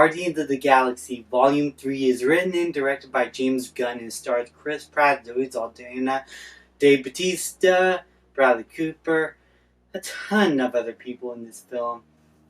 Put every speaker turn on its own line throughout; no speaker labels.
Guardians of the Galaxy Volume 3 is written and directed by James Gunn and stars Chris Pratt, Zoe Saldana, Dave Bautista, Bradley Cooper, a ton of other people in this film.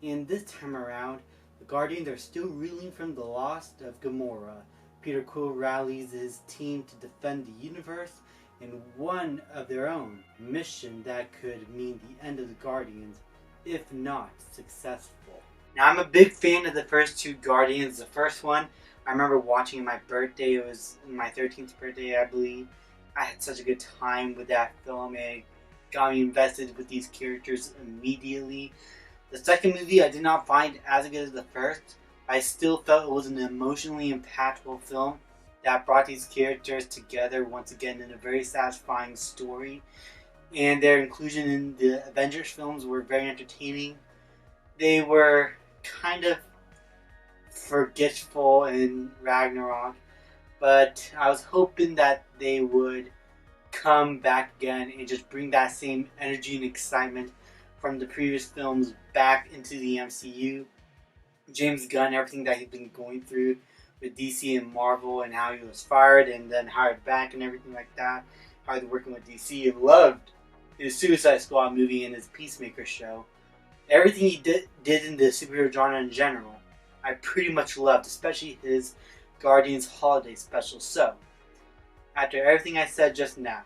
And this time around, the Guardians are still reeling from the loss of Gamora. Peter Quill rallies his team to defend the universe in one of their own mission that could mean the end of the Guardians, if not successful. Now, I'm a big fan of the first two Guardians. The first one, I remember watching on my birthday. It was my 13th birthday, I believe. I had such a good time with that film and it got me invested with these characters immediately. The second movie I did not find as good as the first. I still felt it was an emotionally impactful film that brought these characters together once again in a very satisfying story. And their inclusion in the Avengers films were very entertaining. They were kind of forgetful in Ragnarok, but I was hoping that they would come back again and just bring that same energy and excitement from the previous films back into the MCU. James Gunn, everything that he's been going through with DC and Marvel and how he was fired and then hired back and everything like that, how he's working with DC, and loved his Suicide Squad movie and his Peacemaker show. Everything he did in the superhero genre in general, I pretty much loved, especially his Guardians Holiday Special. So, after everything I said just now,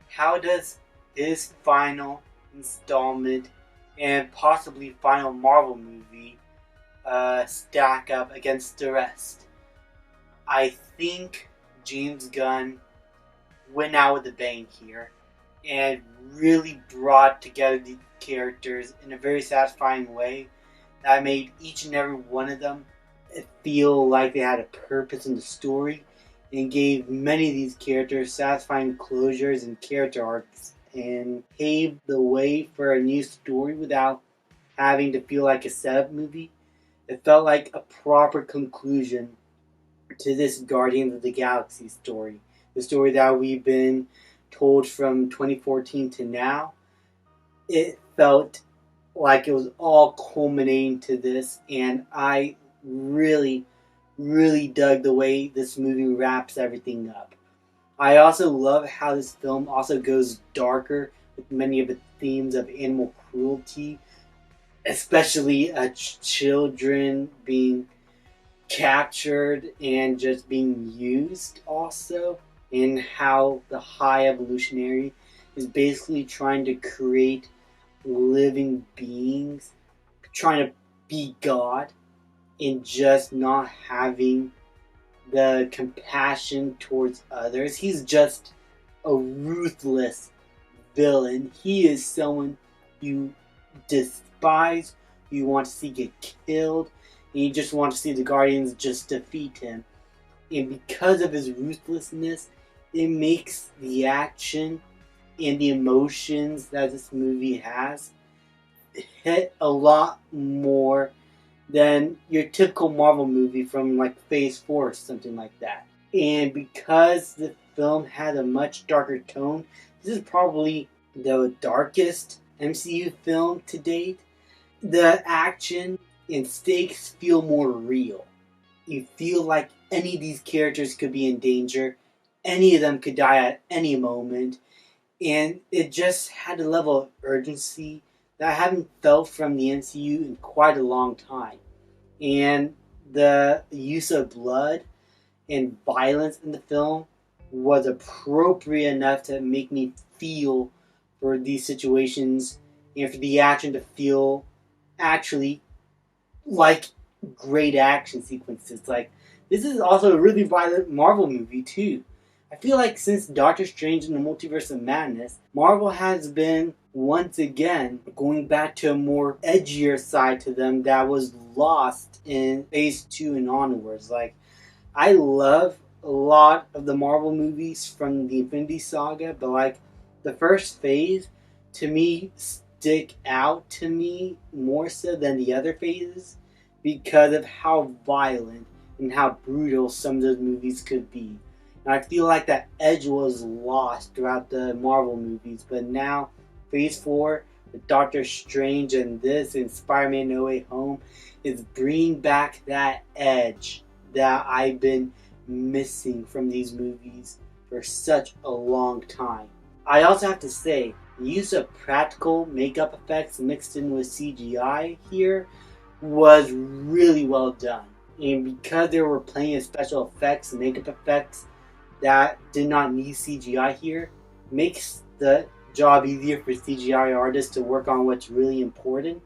how does his final installment and possibly final Marvel movie stack up against the rest? I think James Gunn went out with a bang here and really brought together the characters in a very satisfying way that made each and every one of them feel like they had a purpose in the story and gave many of these characters satisfying closures and character arcs and paved the way for a new story without having to feel like a setup movie. It felt like a proper conclusion to this Guardians of the Galaxy story. The story that we've been told from 2014 to now. It felt like it was all culminating to this, and I really, really dug the way this movie wraps everything up. I also love how this film also goes darker with many of the themes of animal cruelty, especially children being captured and just being used also, and how the High Evolutionary is basically trying to create living beings, trying to be God, and just not having the compassion towards others. He's just a ruthless villain. He is someone you despise, you want to see get killed, and you just want to see the Guardians just defeat him. And because of his ruthlessness, it makes the action and the emotions that this movie has hit a lot more than your typical Marvel movie from like Phase 4 or something like that. And because the film had a much darker tone, this is probably the darkest MCU film to date. The action and stakes feel more real. You feel like any of these characters could be in danger. Any of them could die at any moment. And it just had a level of urgency that I haven't felt from the MCU in quite a long time. And the use of blood and violence in the film was appropriate enough to make me feel for these situations and for the action to feel actually like great action sequences. Like, this is also a really violent Marvel movie too. I feel like since Doctor Strange and the Multiverse of Madness, Marvel has been once again going back to a more edgier side to them that was lost in Phase 2 and onwards. Like, I love a lot of the Marvel movies from the Infinity Saga, but like the first phase to me stick out to me more so than the other phases because of how violent and how brutal some of those movies could be. And I feel like that edge was lost throughout the Marvel movies, but now Phase 4 Doctor Strange and this and Spider-Man No Way Home is bringing back that edge that I've been missing from these movies for such a long time. I also have to say, the use of practical makeup effects mixed in with CGI here was really well done. And because there were plenty of special effects and makeup effects that did not need CGI here, makes the job easier for CGI artists to work on what's really important.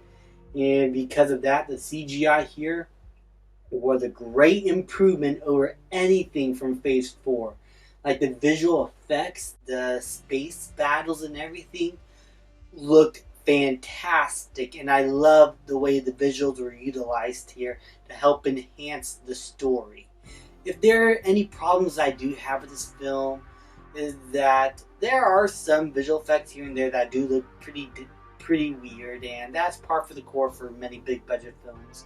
And because of that, the CGI here was a great improvement over anything from Phase 4. Like the visual effects, the space battles and everything looked fantastic, and I love the way the visuals were utilized here to help enhance the story. If there are any problems I do have with this film, is that there are some visual effects here and there that do look pretty weird, and that's par for the course for many big budget films.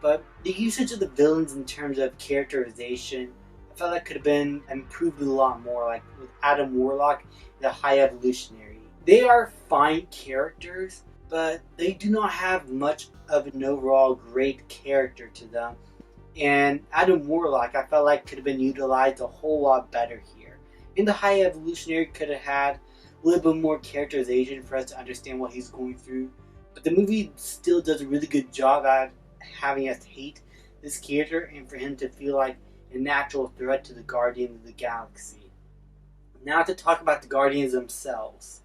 But the usage of the villains in terms of characterization, I felt that could have been improved a lot more, like with Adam Warlock, the High Evolutionary. They are fine characters, but they do not have much of an overall great character to them. And Adam Warlock, I felt like could have been utilized a whole lot better here. And the High Evolutionary could have had a little bit more characterization for us to understand what he's going through. But the movie still does a really good job at having us hate this character and for him to feel like a natural threat to the Guardians of the Galaxy. Now to talk about the Guardians themselves.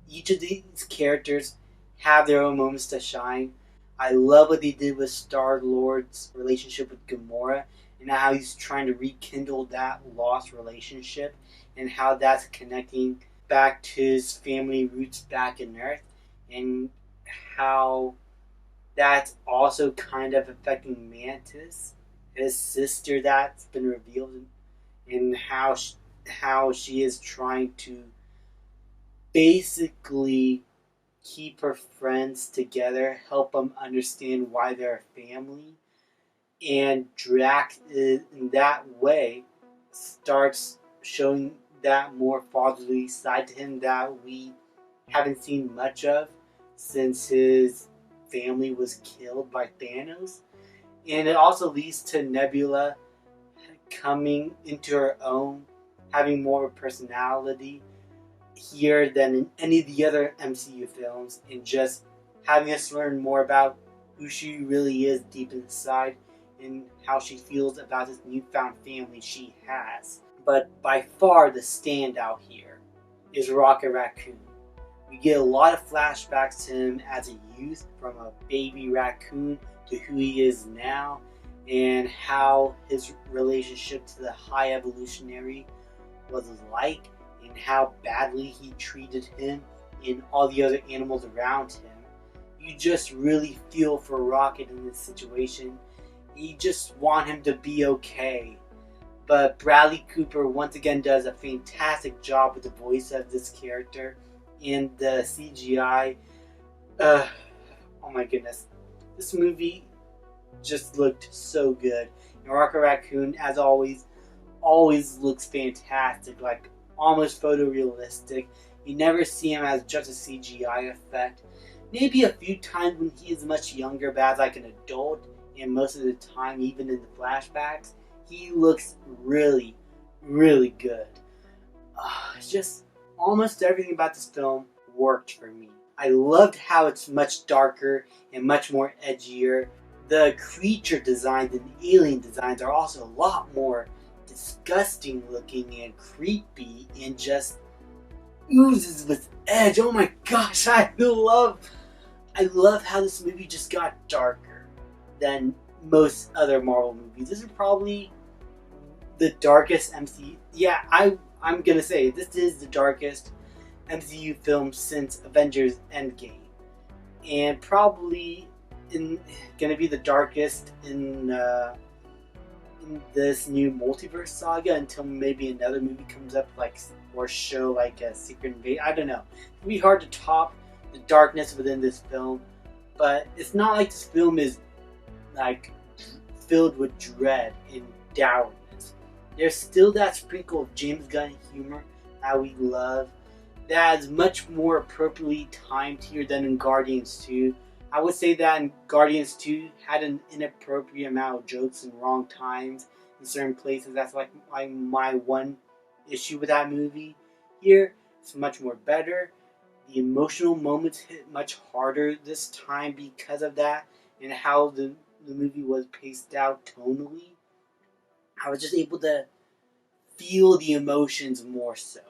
Each of these characters have their own moments to shine. I love what they did with Star-Lord's relationship with Gamora and how he's trying to rekindle that lost relationship and how that's connecting back to his family roots back in Earth and how that's also kind of affecting Mantis, his sister that's been revealed, and how she is trying to basically keep her friends together, help them understand why they're a family. And Drax, in that way, starts showing that more fatherly side to him that we haven't seen much of since his family was killed by Thanos. And it also leads to Nebula coming into her own, having more of a personality here than in any of the other MCU films, and just having us learn more about who she really is deep inside and how she feels about this newfound family she has. But by far the standout here is Rocket Raccoon. We get a lot of flashbacks to him as a youth, from a baby raccoon to who he is now, and how his relationship to the High Evolutionary was like, and how badly he treated him and all the other animals around him. You just really feel for Rocket in this situation. You just want him to be okay. But Bradley Cooper once again does a fantastic job with the voice of this character and the CGI. Oh my goodness. This movie just looked so good. And Rocket Raccoon, as always looks fantastic, like almost photorealistic. You never see him as just a CGI effect. Maybe a few times when he is much younger, but as like an adult, and most of the time, even in the flashbacks, he looks really, really good. It's just almost everything about this film worked for me. I loved how it's much darker and much more edgier. The creature designs and alien designs are also a lot more disgusting looking and creepy and just oozes with edge. Oh my gosh, I love how this movie just got darker than most other Marvel movies. This is probably the darkest MCU. Yeah, I'm gonna say this is the darkest MCU film since Avengers Endgame, and probably gonna be the darkest in this new multiverse saga until maybe another movie comes up, like, or show like a Secret Invasion. I don't know. It'd be hard to top the darkness within this film, but it's not like this film is like filled with dread and dourness. There's still that sprinkle of James Gunn humor that we love. that is much more appropriately timed here than in Guardians 2. I would say that in Guardians 2 had an inappropriate amount of jokes in wrong times in certain places. That's like my one issue with that movie. Here, it's much more better. The emotional moments hit much harder this time because of that and how the movie was paced out tonally. I was just able to feel the emotions more so.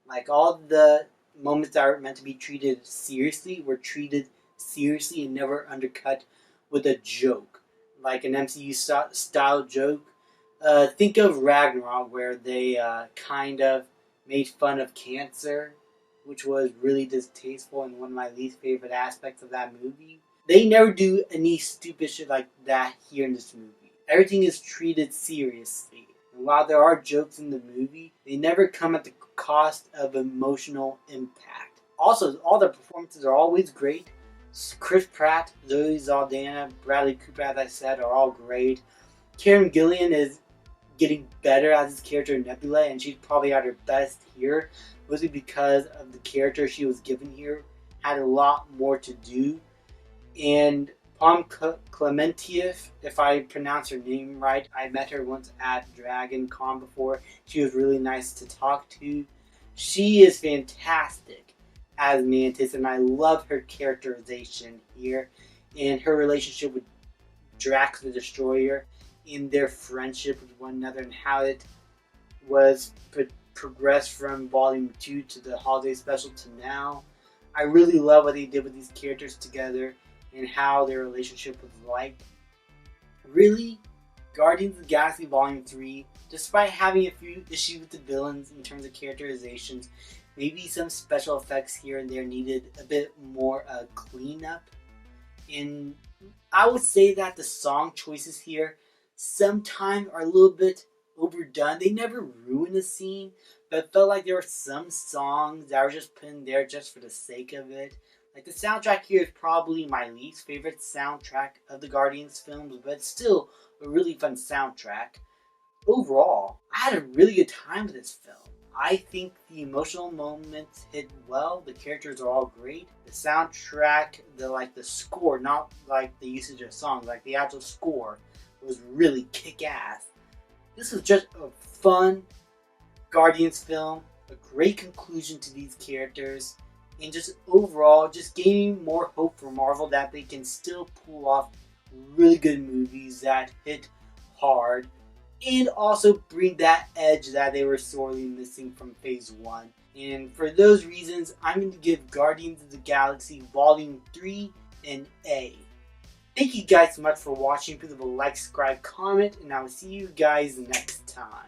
Like all the moments that are meant to be treated seriously were treated seriously and never undercut with a joke, like an MCU style joke. Think of Ragnarok, where they kind of made fun of cancer, which was really distasteful and one of my least favorite aspects of that movie. They never do any stupid shit like that here in this movie. Everything is treated seriously. And while there are jokes in the movie, they never come at the cost of emotional impact. Also, all the performances are always great. Chris Pratt, Zoe Saldana, Bradley Cooper, as I said, are all great. Karen Gillan is getting better as his character Nebula, and she's probably at her best here, mostly because of the character she was given here had a lot more to do. And Palm Clementieff, if I pronounce her name right, I met her once at Dragon Con before. She was really nice to talk to. She is fantastic as Mantis, and I love her characterization here and her relationship with Drax the Destroyer, in their friendship with one another, and how it was progressed from Volume 2 to the holiday special to now. I really love what they did with these characters together and how their relationship was like. Really, Guardians of the Galaxy Volume 3, despite having a few issues with the villains in terms of characterizations, maybe some special effects here and there needed a bit more cleanup. And I would say that the song choices here sometimes are a little bit overdone. They never ruin the scene, but it felt like there were some songs that were just put in there just for the sake of it. Like the soundtrack here is probably my least favorite soundtrack of the Guardians films, but it's still a really fun soundtrack. Overall, I had a really good time with this film. I think the emotional moments hit well. The characters are all great. The soundtrack, the score, not like the usage of songs, like the actual score was really kick-ass. This was just a fun Guardians film, a great conclusion to these characters, and just overall, just gaining more hope for Marvel that they can still pull off really good movies that hit hard and also bring that edge that they were sorely missing from Phase 1. And for those reasons, I'm going to give Guardians of the Galaxy Volume 3 an A. Thank you guys so much for watching. Please leave a like, subscribe, comment, and I will see you guys next time.